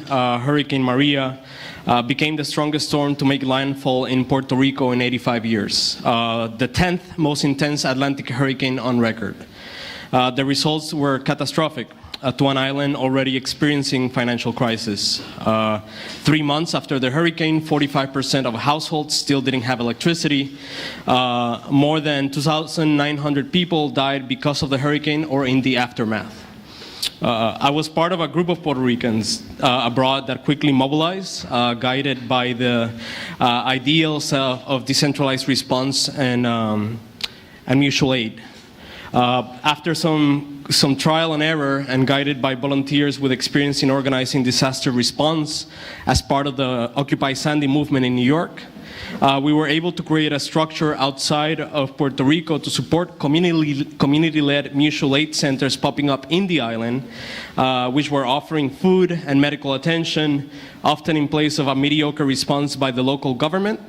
Hurricane Maria, became the strongest storm to make landfall in Puerto Rico in 85 years, the 10th most intense Atlantic hurricane on record. The results were catastrophic to an island already experiencing financial crisis. 3 months after the hurricane, 45% of households still didn't have electricity. More than 2,900 people died because of the hurricane or in the aftermath. I was part of a group of Puerto Ricans abroad that quickly mobilized, guided by the ideals of decentralized response and mutual aid. After some trial and error and guided by volunteers with experience in organizing disaster response as part of the Occupy Sandy movement in New York, we were able to create a structure outside of Puerto Rico to support community-led mutual aid centers popping up in the island, which were offering food and medical attention, often in place of a mediocre response by the local government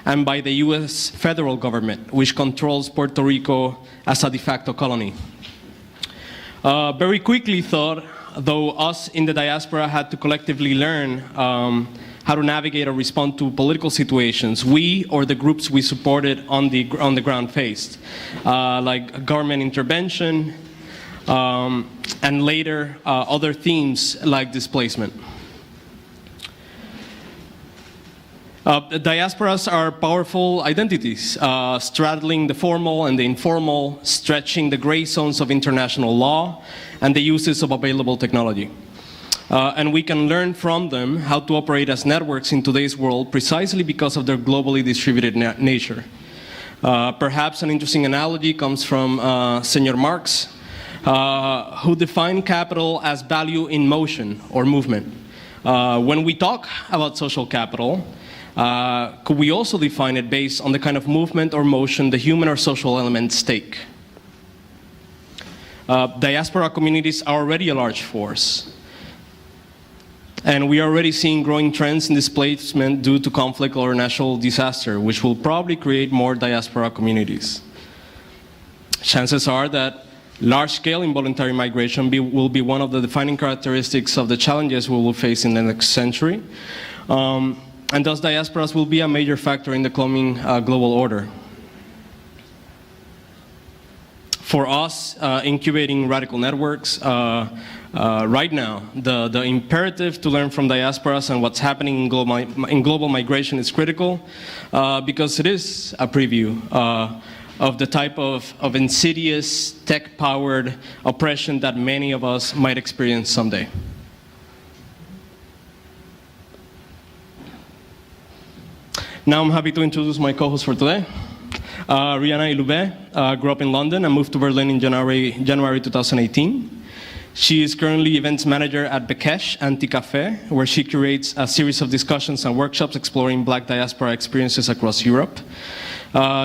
and by the US federal government, which controls Puerto Rico as a de facto colony. Very quickly though us in the diaspora had to collectively learn how to navigate or respond to political situations we or the groups we supported on the ground faced, like government intervention, and later other themes like displacement. Diasporas are powerful identities, straddling the formal and the informal, stretching the gray zones of international law and the uses of available technology. And we can learn from them how to operate as networks in today's world precisely because of their globally distributed nature. Perhaps an interesting analogy comes from Senor Marx, who defined capital as value in motion or movement. When we talk about social capital, could we also define it based on the kind of movement or motion the human or social elements take? Diaspora communities are already a large force. And we are already seeing growing trends in displacement due to conflict or natural disaster, which will probably create more diaspora communities. Chances are that large-scale involuntary migration will be one of the defining characteristics of the challenges we will face in the next century. And thus diasporas will be a major factor in the coming global order. For us, incubating radical networks, right now, the imperative to learn from diasporas and what's happening in global migration is critical because it is a preview of the type of insidious, tech-powered oppression that many of us might experience someday. Now I'm happy to introduce my co-host for today. Rihanna Ilube grew up in London and moved to Berlin in January 2018. She is currently events manager at Bekesh Anti-Café, where she curates a series of discussions and workshops exploring Black diaspora experiences across Europe.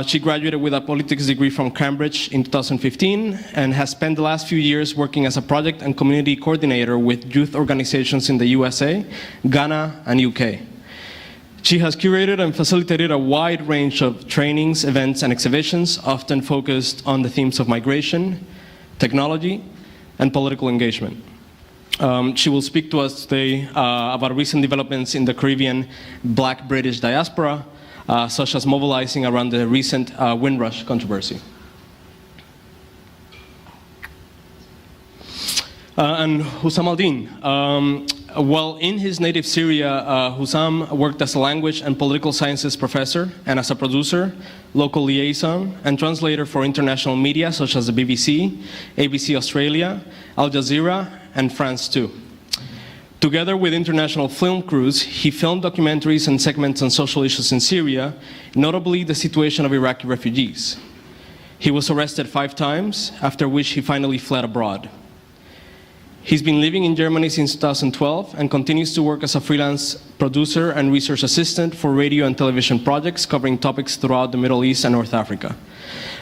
She graduated with a politics degree from Cambridge in 2015 and has spent the last few years working as a project and community coordinator with youth organizations in the USA, Ghana, and UK. She has curated and facilitated a wide range of trainings, events, and exhibitions, often focused on the themes of migration, technology, and political engagement. She will speak to us today about recent developments in the Caribbean Black British diaspora, such as mobilizing around the recent Windrush controversy. And Hussam al-Din. While in his native Syria, Hussam worked as a language and political sciences professor and as a producer, local liaison, and translator for international media such as the BBC, ABC Australia, Al Jazeera, and France 2. Together with international film crews, he filmed documentaries and segments on social issues in Syria, notably the situation of Iraqi refugees. He was arrested 5 times, after which he finally fled abroad. He's been living in Germany since 2012 and continues to work as a freelance producer and research assistant for radio and television projects covering topics throughout the Middle East and North Africa.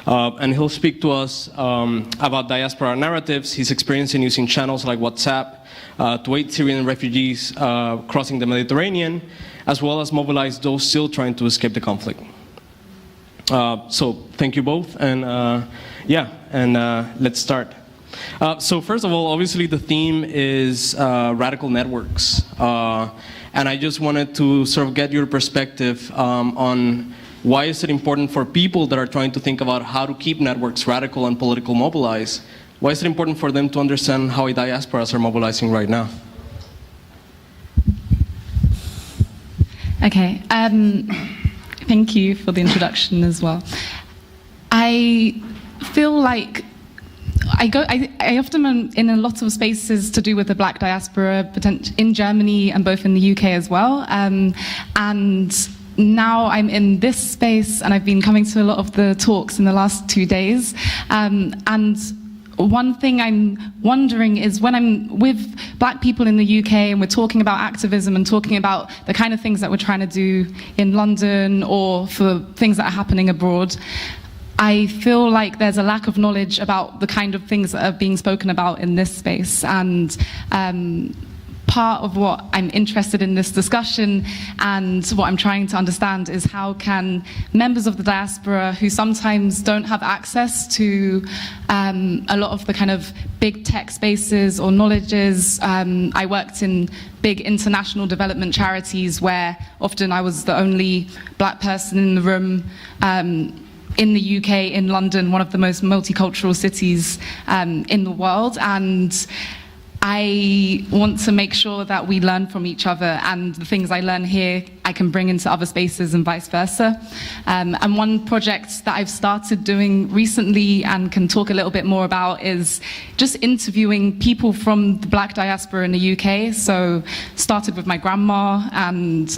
And he'll speak to us about diaspora narratives, his experience in using channels like WhatsApp to aid Syrian refugees crossing the Mediterranean, as well as mobilize those still trying to escape the conflict. So thank you both, and let's start. So first of all, obviously the theme is radical networks. And I just wanted to sort of get your perspective on why is it important for people that are trying to think about how to keep networks radical and political mobilize? Why is it important for them to understand how diasporas are mobilizing right now? Okay, thank you for the introduction as well. I feel like I often am in a lot of spaces to do with the Black diaspora in Germany and both in the UK as well. And now I'm in this space and I've been coming to a lot of the talks in the last 2 days. And one thing I'm wondering is when I'm with Black people in the UK and we're talking about activism and talking about the kind of things that we're trying to do in London or for things that are happening abroad, I feel like there's a lack of knowledge about the kind of things that are being spoken about in this space. And part of what I'm interested in this discussion and what I'm trying to understand is how can members of the diaspora who sometimes don't have access to a lot of the kind of big tech spaces or knowledges. I worked in big international development charities where often I was the only Black person in the room. In the UK, in London, one of the most multicultural cities in the world, and I want to make sure that we learn from each other, and the things I learn here I can bring into other spaces and vice versa. And one project that I've started doing recently and can talk a little bit more about is just interviewing people from the Black diaspora in the UK. So started with my grandma and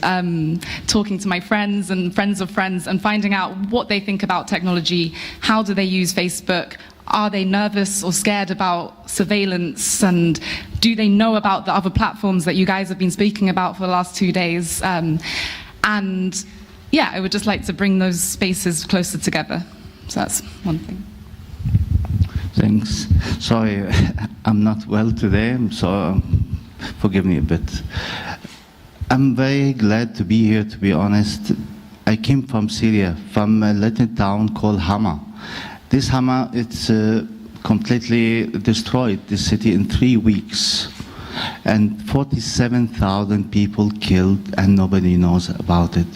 talking to my friends and friends of friends and finding out what they think about technology, how do they use Facebook, are they nervous or scared about surveillance, and do they know about the other platforms that you guys have been speaking about for the last 2 days? And yeah, I would just like to bring those spaces closer together. So that's one thing. Thanks. Sorry, I'm not well today, so forgive me a bit. I'm very glad to be here, to be honest. I came from Syria, from a little town called Hama. This Hama, it's completely destroyed this city in 3 weeks, and 47,000 people killed, and nobody knows about it.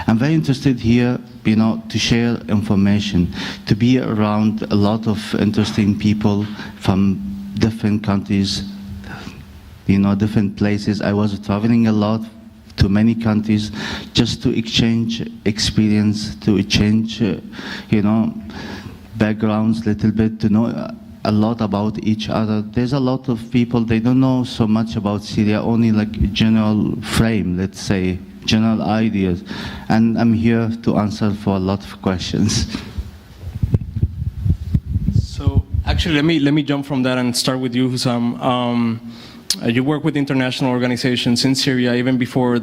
I'm very interested here, to share information, to be around a lot of interesting people from different countries, different places. I was traveling a lot to many countries just to exchange experience, to exchange, backgrounds a little bit, to know a lot about each other. There's a lot of people, they don't know so much about Syria, only like a general frame, let's say, general ideas. And I'm here to answer for a lot of questions. So actually, let me jump from that and start with you, Hussam. You work with international organizations in Syria even before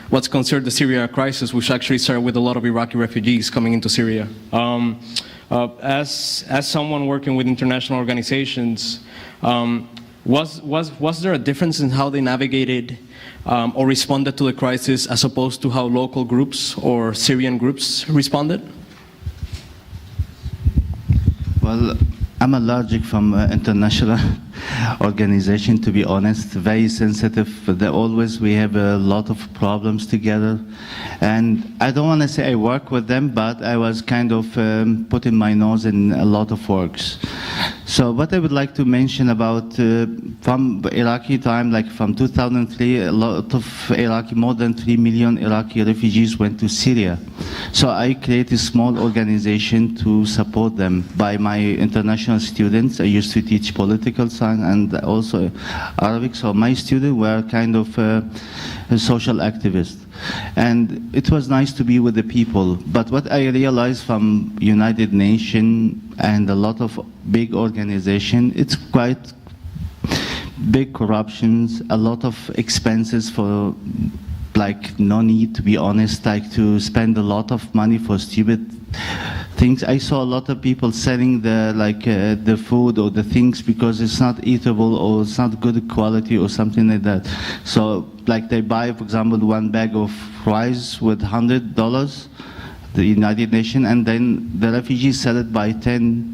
what's considered the Syria crisis, which actually started with a lot of Iraqi refugees coming into Syria. As someone working with international organizations, was there a difference in how they navigated or responded to the crisis as opposed to how local groups or Syrian groups responded? Well, I'm allergic from international organization, to be honest, very sensitive. We have a lot of problems together. And I don't want to say I work with them, but I was kind of putting my nose in a lot of works. So what I would like to mention about from Iraqi time, like from 2003, a lot of more than 3 million Iraqi refugees went to Syria. So I created a small organization to support them by my international students. I used to teach political science and also Arabic. So my students were kind of a social activists. And it was nice to be with the people. But what I realized from United Nations and a lot of big organizations, it's quite big corruptions, a lot of expenses for like no need, to be honest, like to spend a lot of money for stupid things. I saw a lot of people selling the food or the things because it's not eatable or it's not good quality or something like that. So like they buy, for example, one bag of rice with $100, the United Nations, and then the refugees sell it by $10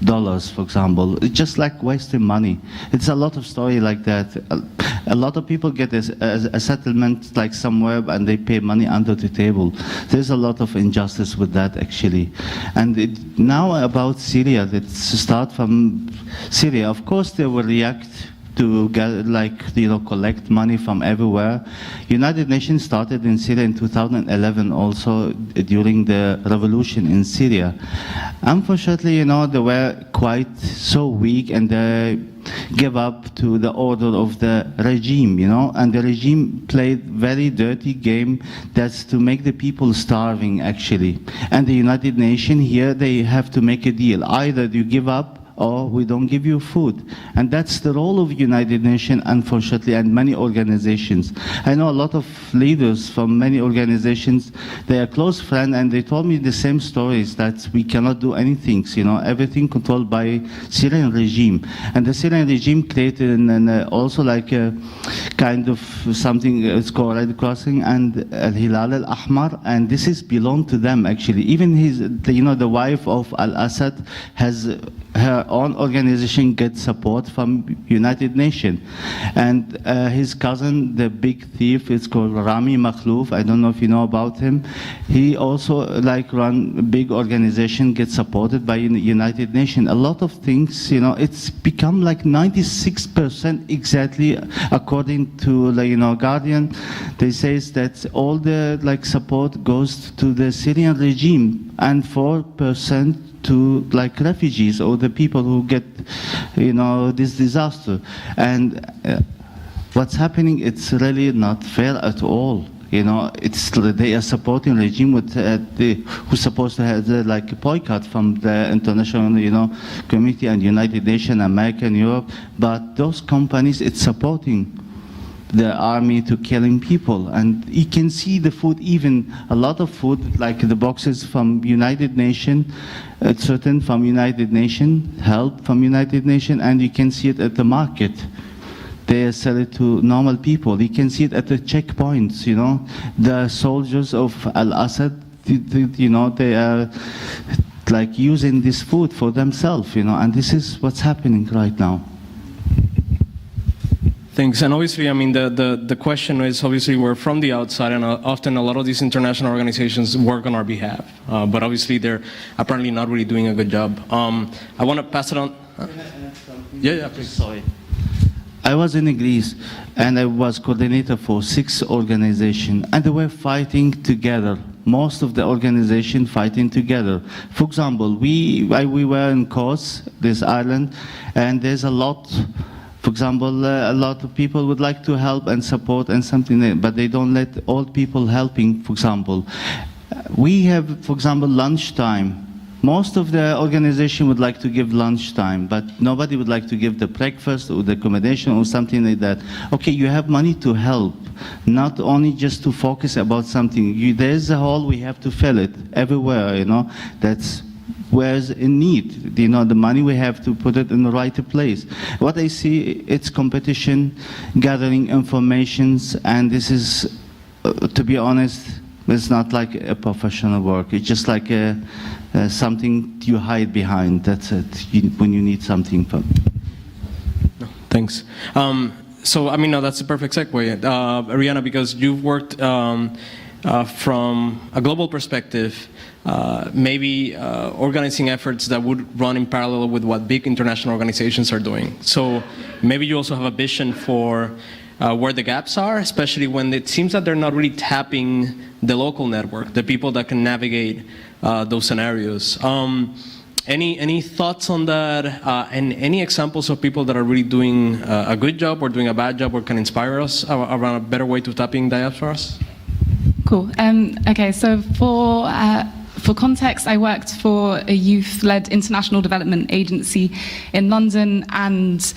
dollars, for example. It's just like wasting money. It's a lot of story like that. A lot of people get a settlement like somewhere and they pay money under the table. There's a lot of injustice with that actually. And now about Syria, let's start from Syria. Of course they will react to get, collect money from everywhere. United Nations started in Syria in 2011 also during the revolution in Syria. Unfortunately, they were quite so weak and they gave up to the order of the regime, and the regime played very dirty game that's to make the people starving actually. And the United Nations here, they have to make a deal. Either you give up or we don't give you food. And that's the role of United Nations, unfortunately, and many organizations. I know a lot of leaders from many organizations, they are close friends, and they told me the same stories, that we cannot do anything, everything controlled by Syrian regime. And the Syrian regime created also like a kind of something, it's called Red Crossing and Al-Hilal Al-Ahmar, and this is belong to them actually. Even the wife of Al-Assad has her own organization gets support from United Nations. And his cousin, the big thief, is called Rami Makhlouf. I don't know if you know about him. He also run a big organization, gets supported by United Nations. A lot of things, it's become like 96% exactly, according to Guardian. They say that all the support goes to the Syrian regime and 4% to refugees or the people who get this disaster. And what's happening, it's really not fair at all. They are supporting regime with who's supposed to have a boycott from the international community and United Nations, America and Europe, but those companies, it's supporting the army to killing people. And you can see the food, even a lot of food, like the boxes from United Nations, certain from United Nations, help from United Nations, and you can see it at the market. They sell it to normal people. You can see it at the checkpoints, The soldiers of Al-Assad, they are using this food for themselves, and this is what's happening right now. Thanks. And obviously, the question is, obviously, we're from the outside, and often a lot of these international organizations work on our behalf. But obviously, they're apparently not really doing a good job. I want to pass it on. Yeah, please. Sorry. I was in Greece, and I was coordinator for 6 organizations, and they were fighting together. Most of the organizations fighting together. For example, we were in Kos, this island, and there's a lot. For example, a lot of people would like to help and support and something, but they don't let all people helping, for example. We have, for example, lunchtime. Most of the organization would like to give lunchtime, but nobody would like to give the breakfast or the accommodation or something like that. Okay, you have money to help, not only just to focus about something. There's a hole, we have to fill it everywhere, That's where's in need. The money we have to put it in the right place. What I see, it's competition, gathering informations, and this is, to be honest, it's not like a professional work. It's just like something you hide behind. That's it, when you need something from. No, thanks. So, no, that's a perfect segue, Ariana, because you've worked from a global perspective, maybe organizing efforts that would run in parallel with what big international organizations are doing. So maybe you also have a vision for where the gaps are, especially when it seems that they're not really tapping the local network, the people that can navigate those scenarios. Any thoughts on that, and any examples of people that are really doing a good job or doing a bad job or can inspire us around a better way to tapping diasporas? Cool. Okay, so for context, I worked for a youth-led international development agency in London, and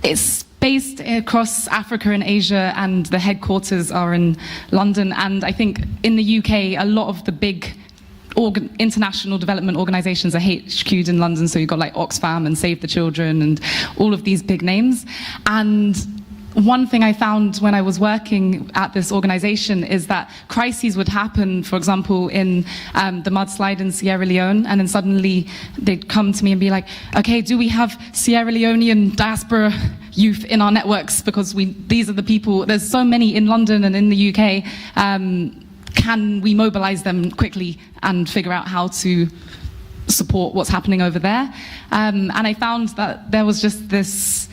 it's based across Africa and Asia, and the headquarters are in London. And I think in the UK, a lot of the big international development organizations are HQ'd in London, so you've got like Oxfam and Save the Children and all of these big names. And one thing I found when I was working at this organization is that crises would happen, for example, in the mudslide in Sierra Leone, and then suddenly they'd come to me and be like, okay, do we have Sierra Leonean diaspora youth in our networks? Because these are the people, there's so many in London and in the UK, can we mobilize them quickly and figure out how to support what's happening over there? And I found that there was just this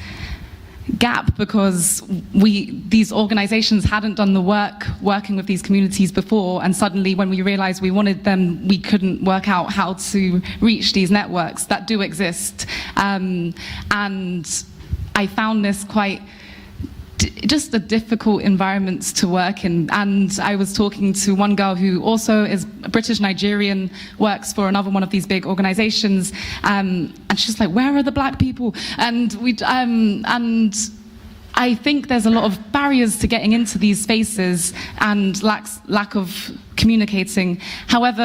gap because these organizations hadn't done the work working with these communities before, and suddenly when we realized we wanted them, we couldn't work out how to reach these networks that do exist. And I found this quite just a difficult environment to work in. And I was talking to one girl who also is British Nigerian, works for another one of these big organizations, and she's like, where are the black people? And I think there's a lot of barriers to getting into these spaces and lack of communicating. However,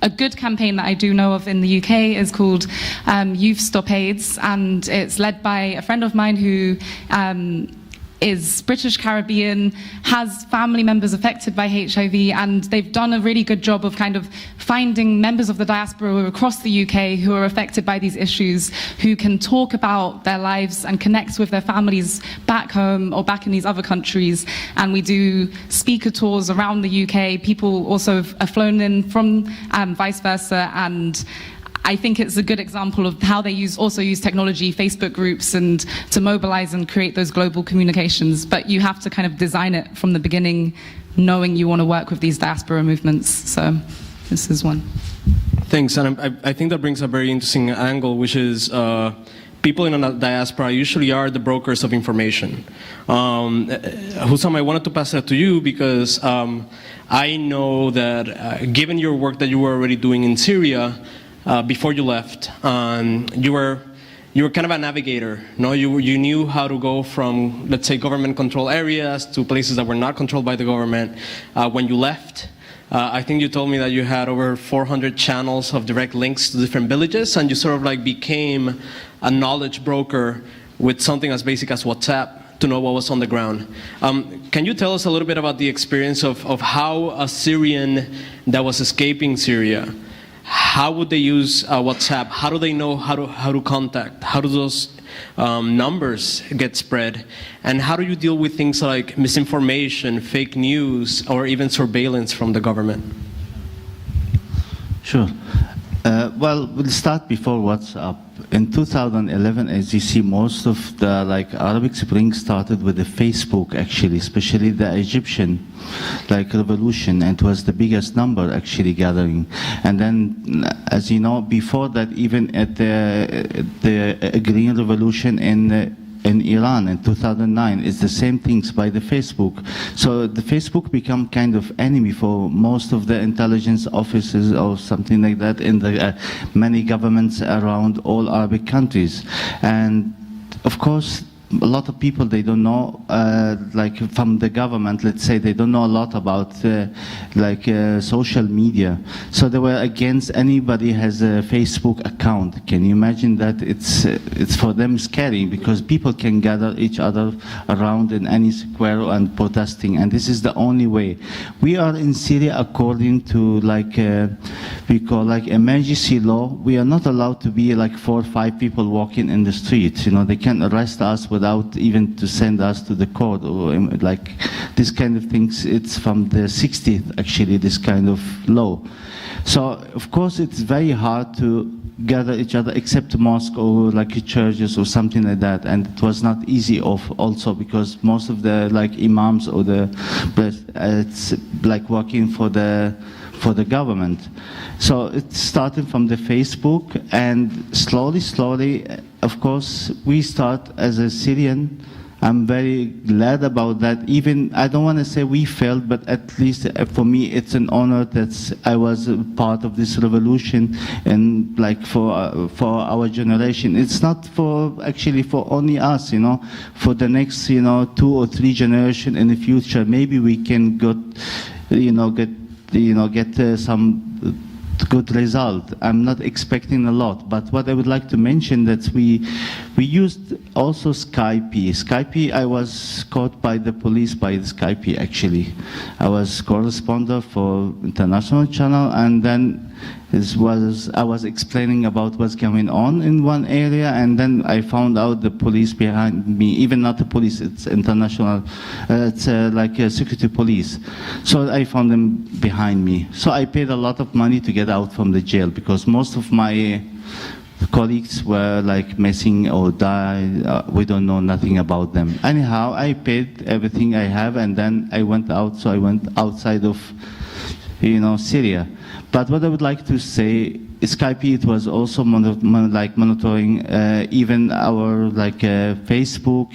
a good campaign that I do know of in the UK is called Youth Stop AIDS, and it's led by a friend of mine who is British Caribbean, has family members affected by HIV, and they've done a really good job of kind of finding members of the diaspora across the UK who are affected by these issues, who can talk about their lives and connect with their families back home or back in these other countries. And we do speaker tours around the UK. People also are flown in from vice versa, and I think it's a good example of how they also use technology, Facebook groups, and to mobilize and create those global communications. But you have to kind of design it from the beginning, knowing you want to work with these diaspora movements. So this is one. Thanks, and I think that brings a very interesting angle, which is people in a diaspora usually are the brokers of information. Hussam, I wanted to pass that to you because I know that given your work that you were already doing in Syria, before you left, you were kind of a navigator. No, you knew how to go from, let's say, government-controlled areas to places that were not controlled by the government. When you left, I think you told me that you had over 400 channels of direct links to different villages, and you sort of like became a knowledge broker with something as basic as WhatsApp to know what was on the ground. Can you tell us a little bit about the experience of how a Syrian that was escaping Syria, how would they use WhatsApp? How do they know how to contact? How do those numbers get spread? And how do you deal with things like misinformation, fake news, or even surveillance from the government? Sure. Well, we'll start before WhatsApp. In 2011, as you see, most of the Arabic Spring started with the Facebook, actually, especially the Egyptian revolution, and it was the biggest number actually gathering. And then, as you know, before that, even at the Green Revolution in Iran in 2009, it's the same things by the Facebook. So the Facebook become kind of enemy for most of the intelligence offices or something like that in the many governments around all Arabic countries. And of course, a lot of people, they don't know, from the government, let's say, they don't know a lot about social media. So they were against anybody has a Facebook account. Can you imagine that? It's for them scary because people can gather each other around in any square and protesting, and this is the only way. We are in Syria according to we call emergency law. We are not allowed to be 4 or 5 people walking in the streets. You know, they can arrest us without even to send us to the court or this kind of things. It's from the 60th actually, this kind of law. So of course it's very hard to gather each other except mosque or churches or something like that, and it was not easy also because most of the imams or it's working for the government. So it started from the Facebook, and slowly, of course, we start as a Syrian. I'm very glad about that. Even, I don't want to say we failed, but at least for me, it's an honor that I was a part of this revolution, and for our generation. It's not actually for only us, you know, for the next, 2 or 3 generations in the future. Maybe we can get some good result. I'm not expecting a lot, but what I would like to mention that we We used also Skype. Skype, I was caught by the police by Skype actually. I was correspondent for international channel, and then I was explaining about what's going on in one area, and then I found out the police behind me, even not the police, it's international, it's like a security police. So I found them behind me. So I paid a lot of money to get out from the jail, because most of my colleagues were like missing or died. We don't know nothing about them. Anyhow, I paid everything I have, and then I went out. So I went outside of, Syria. But what I would like to say, Skype, it was also monitoring even our Facebook.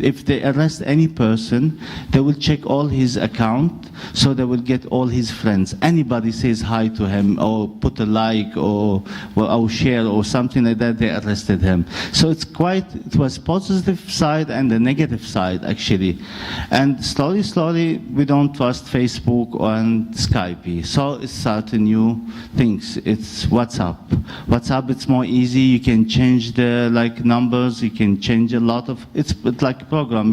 If they arrest any person, they will check all his account, so they will get all his friends. Anybody says hi to him or put a like or share or something like that, they arrested him. So it was positive side and the negative side actually. And slowly we don't trust Facebook and Skype. So it started new things. It's WhatsApp. WhatsApp, it's more easy. You can change the numbers. You can change a lot of. It's like program,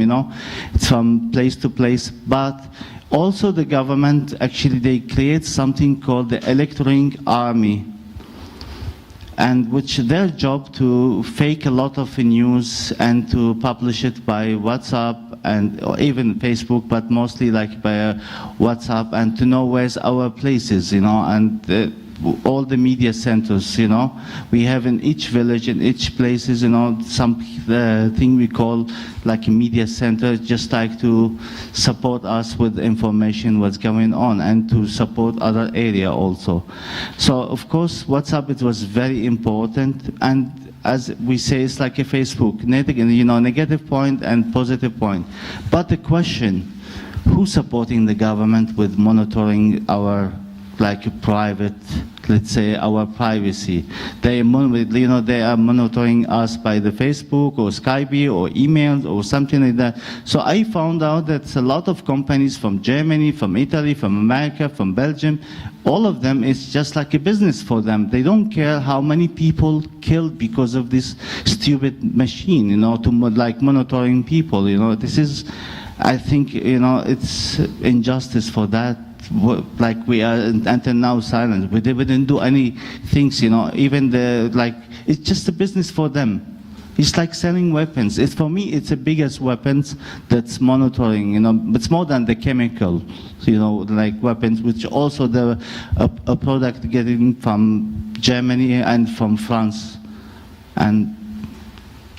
it's from place to place. But also the government, actually, they create something called the electronic army, and which their job to fake a lot of news and to publish it by WhatsApp or even Facebook, but mostly by WhatsApp, and to know where's our places, and all the media centers, we have in each village, in each places, some thing we call like a media center, just to support us with information what's going on and to support other area also. So of course WhatsApp, it was very important, and as we say, it's like a Facebook, negative point and positive point. But the question, who's supporting the government with monitoring our private, let's say, our privacy? They are monitoring us by the Facebook or Skype or emails or something like that. So I found out that a lot of companies from Germany, from Italy, from America, from Belgium, all of them is just like a business for them. They don't care how many people killed because of this stupid machine, to monitoring people. This is, I think, it's injustice for that. We are until now silent. We didn't do any things, even it's just a business for them. It's like selling weapons. For me, it's the biggest weapons that's monitoring, it's more than the chemical, weapons, which also a product getting from Germany and from France. And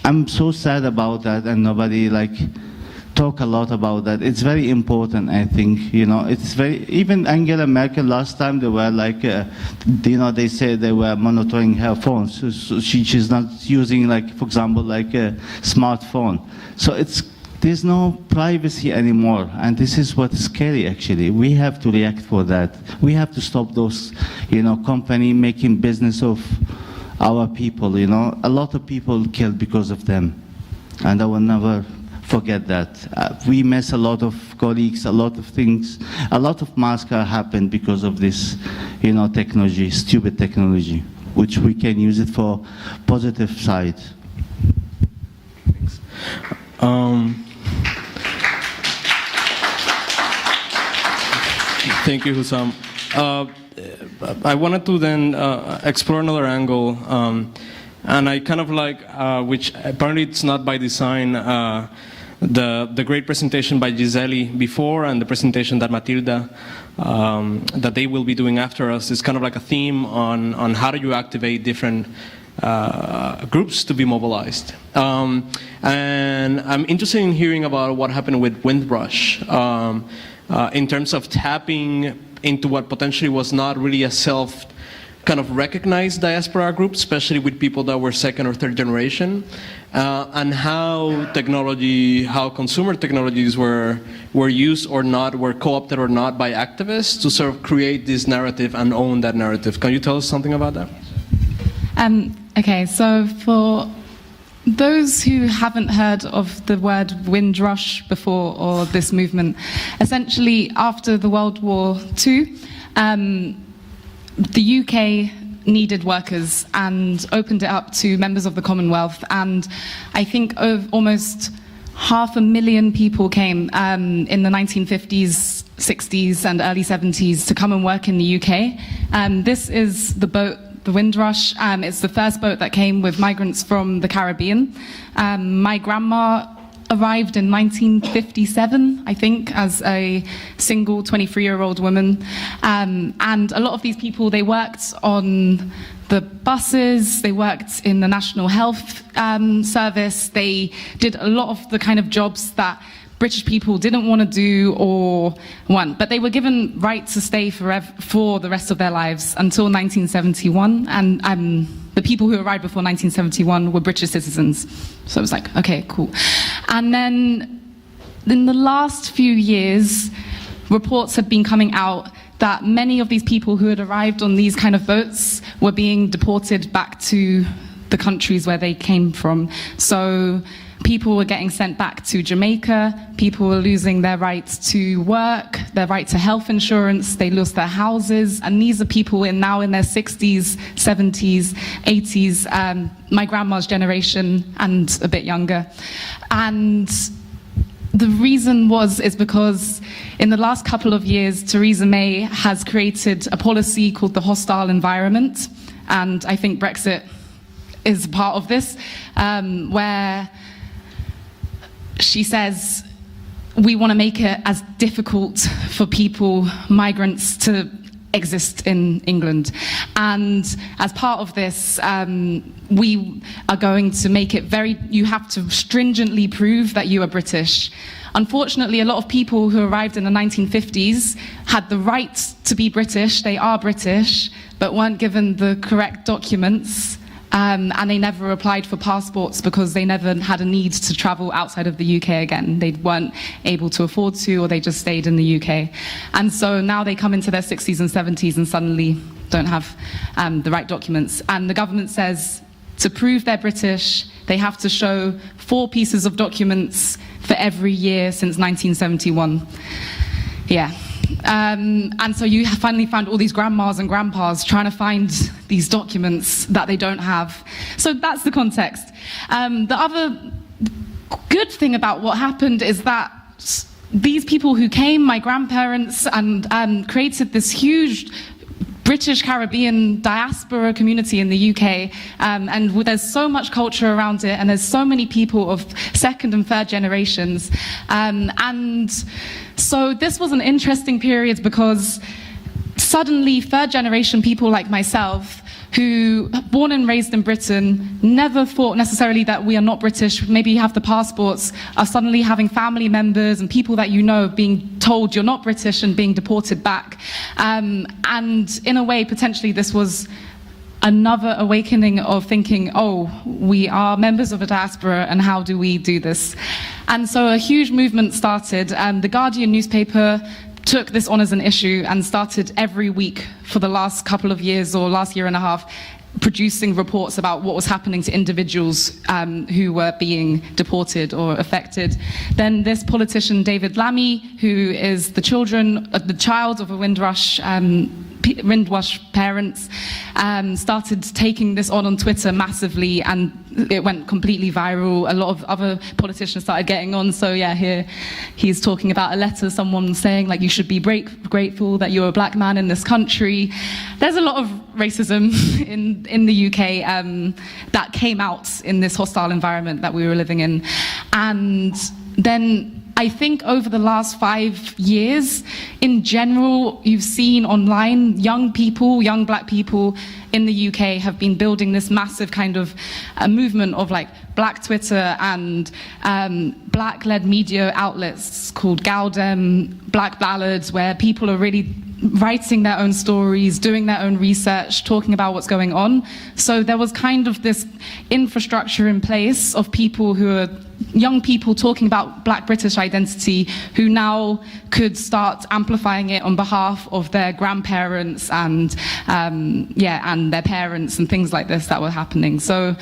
I'm so sad about that, and nobody talk a lot about that. It's very important, I think. It's even Angela Merkel last time, they were they said they were monitoring her phone. So she's not using for example, a smartphone. So there's no privacy anymore, and this is what's scary actually. We have to react for that. We have to stop those, company making business of our people. A lot of people killed because of them, and I will never forget that. We miss a lot of colleagues, a lot of things, a lot of massacre happened because of this, technology, stupid technology, which we can use it for positive side. Thanks. Thank you, Hussam. I wanted to then explore another angle, and I kind of which apparently it's not by design, the great presentation by Giseli before and the presentation that Matilda, that they will be doing after us, is kind of like a theme on how do you activate different groups to be mobilized. And I'm interested in hearing about what happened with Windrush in terms of tapping into what potentially was not really a kind of recognized diaspora group, especially with people that were second or third generation, and how consumer technologies were used or not, were co-opted or not by activists to sort of create this narrative and own that narrative. Can you tell us something about that? Okay, so for those who haven't heard of the word Windrush before, or this movement, essentially after the World War II, the UK needed workers and opened it up to members of the Commonwealth. And I think almost 500,000 people came in the 1950s, 60s and early 70s to come and work in the UK. This is the boat, the Windrush. It's the first boat that came with migrants from the Caribbean. My grandma arrived in 1957, I think, as a single 23-year-old woman. And a lot of these people, they worked on the buses, they worked in the National Health Service, they did a lot of the kind of jobs that British people didn't want to do or want, but they were given right to stay for the rest of their lives until 1971, and the people who arrived before 1971 were British citizens. So it was like, okay, cool. And then in the last few years, reports had been coming out that many of these people who had arrived on these kind of boats were being deported back to the countries where they came from. So people were getting sent back to Jamaica, people were losing their right to work, their right to health insurance, they lost their houses, and these are people now in their 60s, 70s, 80s, my grandma's generation and a bit younger. And the reason is because in the last couple of years, Theresa May has created a policy called the hostile environment, and I think Brexit is part of this, where she says we want to make it as difficult for people, migrants, to exist in England. And as part of this, we are going to make it you have to stringently prove that you are British. Unfortunately, a lot of people who arrived in the 1950s had the right to be British, they are British, but weren't given the correct documents. And they never applied for passports because they never had a need to travel outside of the UK again. They weren't able to afford to, or they just stayed in the UK. And so now they come into their 60s and 70s and suddenly don't have the right documents. And the government says to prove they're British, they have to show 4 pieces of documents for every year since 1971. Yeah. And so you finally found all these grandmas and grandpas trying to find these documents that they don't have. So that's the context. The other good thing about what happened is that these people who came, my grandparents, and created this huge British Caribbean diaspora community in the UK, and there's so much culture around it, and there's so many people of second and third generations, and so this was an interesting period because suddenly third generation people like myself, who born and raised in Britain, never thought necessarily that we are not British, maybe have the passports, are suddenly having family members and people that you know being told you're not British and being deported back. And in a way, potentially this was another awakening of thinking, oh, we are members of a diaspora, and how do we do this? And so a huge movement started. The Guardian newspaper took this on as an issue and started every week for the last couple of years, or last year and a half, producing reports about what was happening to individuals who were being deported or affected. Then this politician, David Lammy, who is the child of a Windrush parents, started taking this on Twitter massively, and it went completely viral. A lot of other politicians started getting on. So yeah, here he's talking about a letter, someone saying like, you should be grateful that you're a black man in this country. There's a lot of racism in the UK that came out in this hostile environment that we were living in. And then I think over the last 5 years, in general, you've seen online young black people in the UK have been building this massive kind of movement of like black Twitter and black-led media outlets called Galdem, Black Ballads, where people are really writing their own stories, doing their own research, talking about what's going on. So there was kind of this infrastructure in place of people who are young people talking about black British identity, who now could start amplifying it on behalf of their grandparents and and their parents and things like this that were happening. So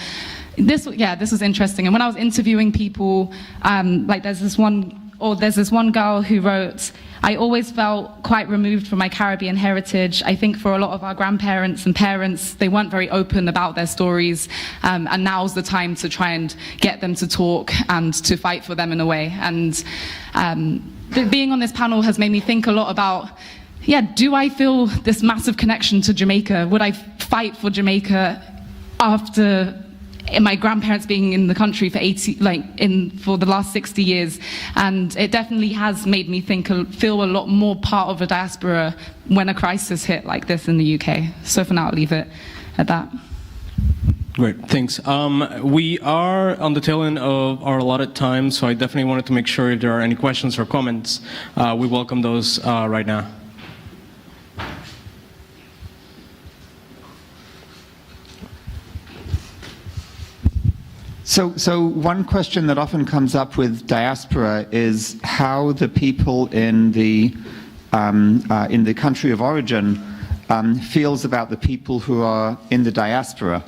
this was interesting. And when I was interviewing people, like there's this one or there's this one girl who wrote, I always felt quite removed from my Caribbean heritage. I think for a lot of our grandparents and parents, they weren't very open about their stories, and now's the time to try and get them to talk and to fight for them in a way. And being on this panel has made me think a lot about, do I feel this massive connection to Jamaica? Would I fight for Jamaica after my grandparents being in the country for for the last 60 years? And it definitely has made me feel a lot more part of a diaspora when a crisis hit like this in the UK. So for now, I'll leave it at that. Great, thanks. We are on the tail end of our allotted time, so I definitely wanted to make sure if there are any questions or comments, we welcome those right now. So one question that often comes up with diaspora is how the people in the country of origin feels about the people who are in the diaspora.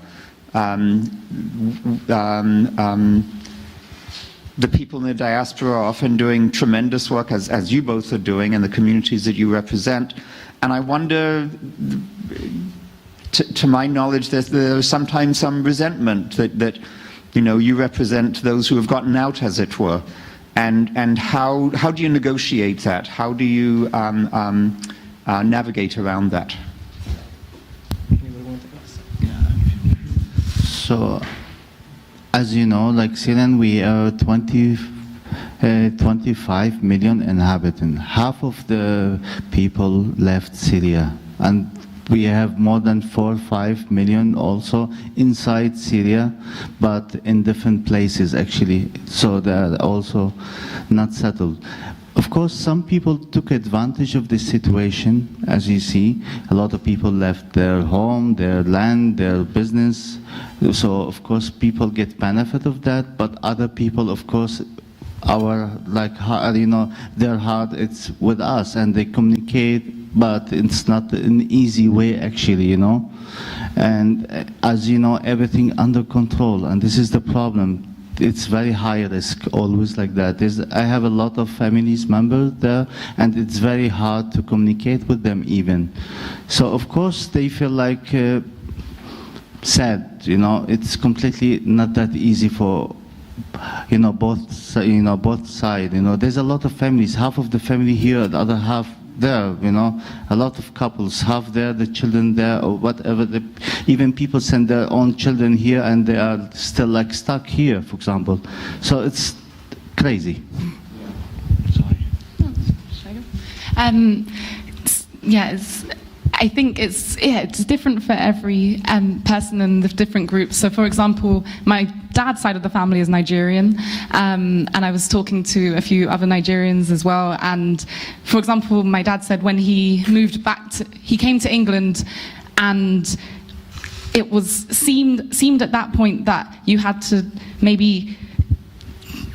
The people in the diaspora are often doing tremendous work, as you both are doing, in the communities that you represent. And I wonder, to my knowledge, there's sometimes some resentment that you represent those who have gotten out, as it were. And how do you negotiate that? How do you navigate around that? So, as you know, like Syrian, we are 25 million inhabitants. Half of the people left Syria, and we have more than 4 or 5 million also inside Syria, but in different places actually, so they're also not settled. Of course, some people took advantage of this situation, as you see. A lot of people left their home, their land, their business. So, of course, people get benefit of that, but other people, of course, their heart, it's with us, and they communicate, but it's not an easy way, actually, And as you know, everything under control, and this is the problem. It's very high risk, always like that. I have a lot of families members there, and it's very hard to communicate with them even. So, of course, they feel like sad, It's completely not that easy for both sides. There's a lot of families. Half of the family here, the other half there. A lot of couples, half there, the children there, or whatever. Even people send their own children here, and they are still stuck here, for example. So it's crazy. Sorry. I think it's different for every person in the different groups. So, for example, my dad's side of the family is Nigerian, and I was talking to a few other Nigerians as well. And, for example, my dad said when he moved he came to England, and it seemed at that point that you had to maybe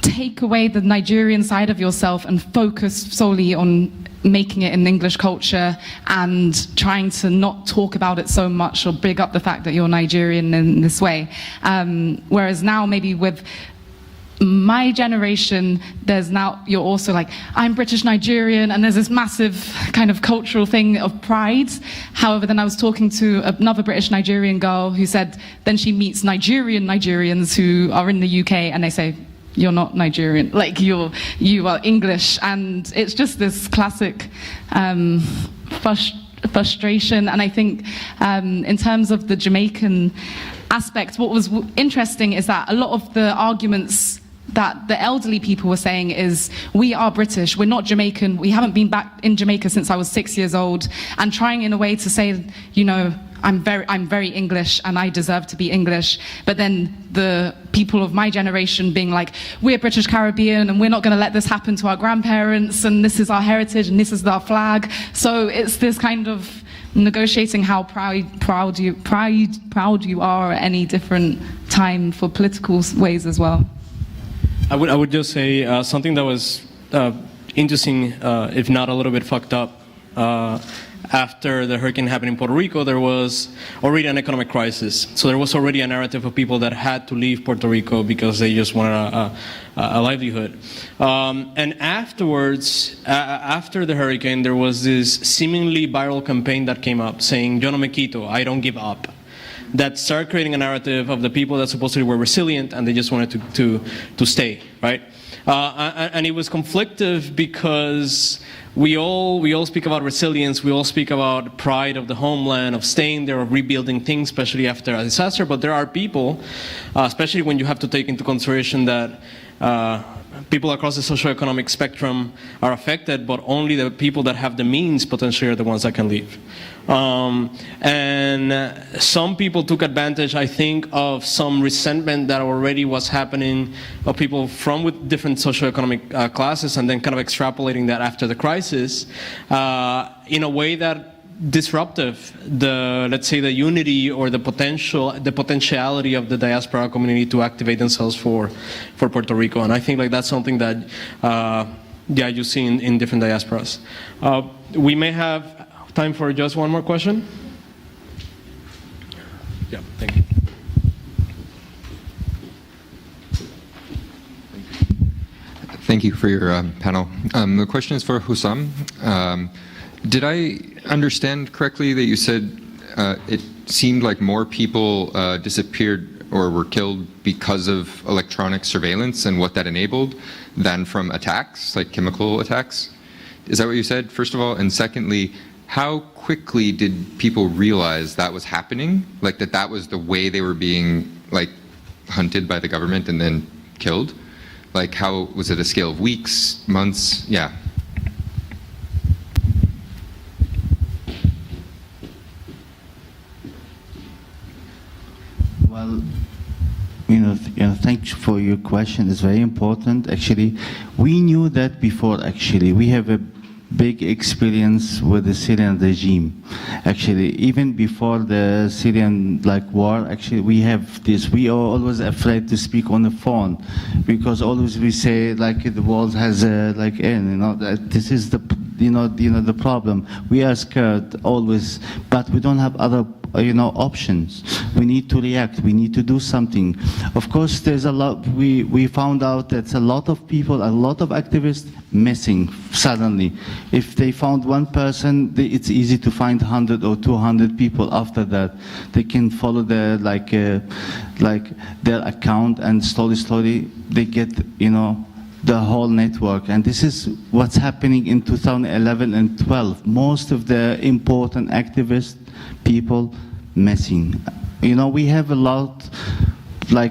take away the Nigerian side of yourself and focus solely on making it in English culture and trying to not talk about it so much or big up the fact that you're Nigerian in this way. Whereas now maybe with my generation, you're also like, I'm British Nigerian, and there's this massive kind of cultural thing of pride. However, then I was talking to another British Nigerian girl who said then she meets Nigerians who are in the UK, and they say, you're not Nigerian, you are English. And it's just this classic frustration. And I think in terms of the Jamaican aspect, what was interesting is that a lot of the arguments that the elderly people were saying is, we are British, we're not Jamaican, we haven't been back in Jamaica since I was 6 years old, and trying in a way to say, I'm very English and I deserve to be English. But then the people of my generation being like, we're British Caribbean and we're not going to let this happen to our grandparents, and this is our heritage and this is our flag. So it's this kind of negotiating how proud you are at any different time for political ways as well. I would just say something that was interesting, if not a little bit fucked up, After the hurricane happened in Puerto Rico, there was already an economic crisis. So there was already a narrative of people that had to leave Puerto Rico because they just wanted a livelihood. And afterwards, after the hurricane, there was this seemingly viral campaign that came up saying, "Yo no me quito, I don't give up." That started creating a narrative of the people that supposedly were resilient and they just wanted to stay, right? And it was conflictive because we all speak about resilience, we all speak about pride of the homeland, of staying there, of rebuilding things, especially after a disaster. But there are people, especially when you have to take into consideration that people across the socioeconomic spectrum are affected, but only the people that have the means potentially are the ones that can leave. And some people took advantage, I think, of some resentment that already was happening of people from with different socioeconomic classes, and then kind of extrapolating that after the crisis in a way that disruptive let's say the unity or the potentiality of the diaspora community to activate themselves for Puerto Rico. And I think like that's something that you see in different diasporas. We may have time for just one more question. Yeah, thank you. Thank you for your panel. The question is for Hussam. Did I understand correctly that you said it seemed like more people disappeared or were killed because of electronic surveillance and what that enabled than from attacks, like chemical attacks? Is that what you said, first of all? And secondly, how quickly did people realize that was happening? Like that was the way they were being like hunted by the government and then killed? Like how, was it a scale of weeks, months? Yeah. Well, thanks for your question. It's very important. Actually, we knew that before. Actually, we have a big experience with the Syrian regime. Actually, even before the Syrian war, actually we have this. We are always afraid to speak on the phone because always we say the world has that this is the the problem. We are scared always, but we don't have other options. We need to react. We need to do something. Of course, there's a lot. We found out that a lot of people, a lot of activists missing suddenly. If they found one person, it's easy to find 100 or 200 people after that. They can follow their their account, and slowly they get the whole network. And this is what's happening in 2011 and 12. Most of the important activist people missing. We have a lot,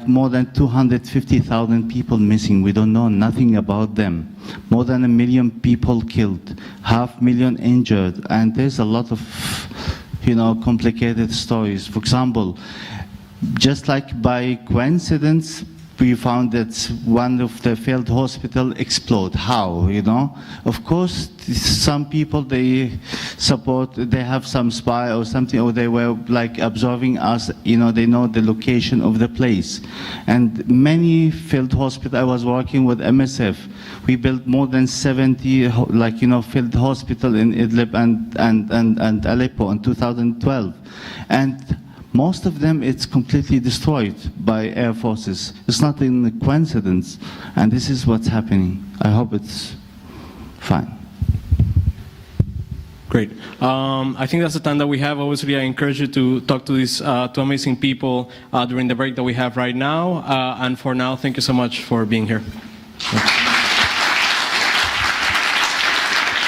more than 250,000 people missing. We don't know nothing about them. More than 1 million people killed, 500,000 injured, and there's a lot of, complicated stories. For example, just by coincidence, we found that one of the failed hospital explode. How, Of course, some people, they have some spy or something, or they were observing us, they know the location of the place. And many failed hospitals, I was working with MSF. We built more than 70, failed hospital in Idlib and Aleppo in 2012. And most of them, it's completely destroyed by air forces. It's not a coincidence. And this is what's happening. I hope it's fine. Great. I think that's the time that we have. Obviously, I encourage you to talk to these two amazing people during the break that we have right now. And for now, thank you so much for being here. Thanks.